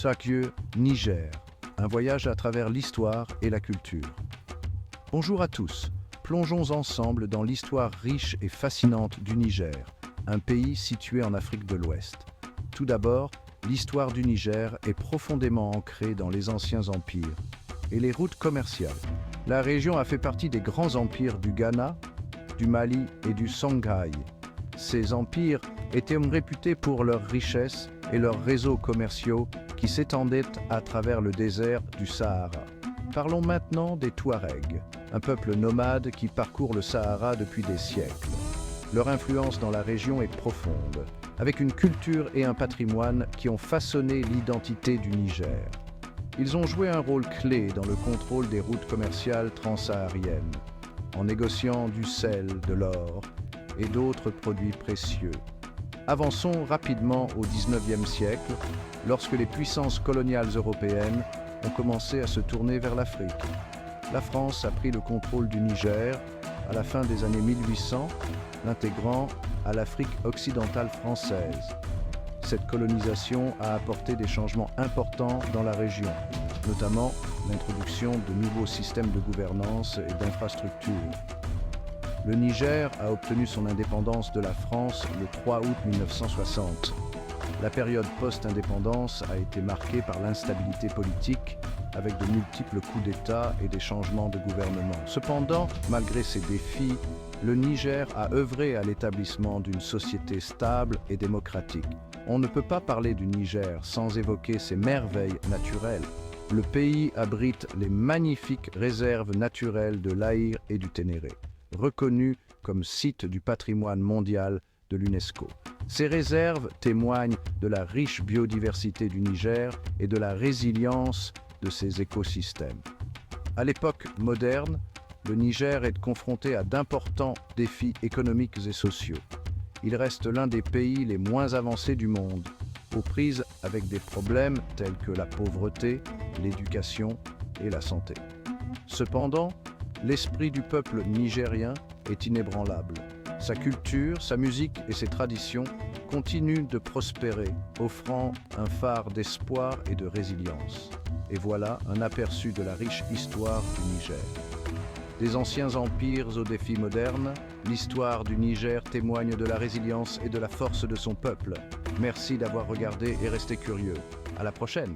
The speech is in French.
Takye, Niger, un voyage à travers l'histoire et la culture. Bonjour à tous, plongeons ensemble dans l'histoire riche et fascinante du Niger, un pays situé en Afrique de l'Ouest. Tout d'abord, l'histoire du Niger est profondément ancrée dans les anciens empires et les routes commerciales. La région a fait partie des grands empires du Ghana, du Mali et du Songhai. Ces empires étaient réputés pour leur richesse et leurs réseaux commerciaux qui s'étendaient à travers le désert du Sahara. Parlons maintenant des Touaregs, un peuple nomade qui parcourt le Sahara depuis des siècles. Leur influence dans la région est profonde, avec une culture et un patrimoine qui ont façonné l'identité du Niger. Ils ont joué un rôle clé dans le contrôle des routes commerciales transsahariennes, en négociant du sel, de l'or et d'autres produits précieux. Avançons rapidement au XIXe siècle, lorsque les puissances coloniales européennes ont commencé à se tourner vers l'Afrique. La France a pris le contrôle du Niger à la fin des années 1800, l'intégrant à l'Afrique occidentale française. Cette colonisation a apporté des changements importants dans la région, notamment l'introduction de nouveaux systèmes de gouvernance et d'infrastructures. Le Niger a obtenu son indépendance de la France le 3 août 1960. La période post-indépendance a été marquée par l'instabilité politique, avec de multiples coups d'État et des changements de gouvernement. Cependant, malgré ces défis, le Niger a œuvré à l'établissement d'une société stable et démocratique. On ne peut pas parler du Niger sans évoquer ses merveilles naturelles. Le pays abrite les magnifiques réserves naturelles de l'Aïr et du Ténéré, reconnues comme sites du patrimoine mondial de l'UNESCO. Ces réserves témoignent de la riche biodiversité du Niger et de la résilience de ses écosystèmes. À l'époque moderne, le Niger est confronté à d'importants défis économiques et sociaux. Il reste l'un des pays les moins avancés du monde, aux prises avec des problèmes tels que la pauvreté, l'éducation et la santé. Cependant, l'esprit du peuple nigérien est inébranlable. Sa culture, sa musique et ses traditions continuent de prospérer, offrant un phare d'espoir et de résilience. Et voilà un aperçu de la riche histoire du Niger. Des anciens empires aux défis modernes, l'histoire du Niger témoigne de la résilience et de la force de son peuple. Merci d'avoir regardé et resté curieux. À la prochaine!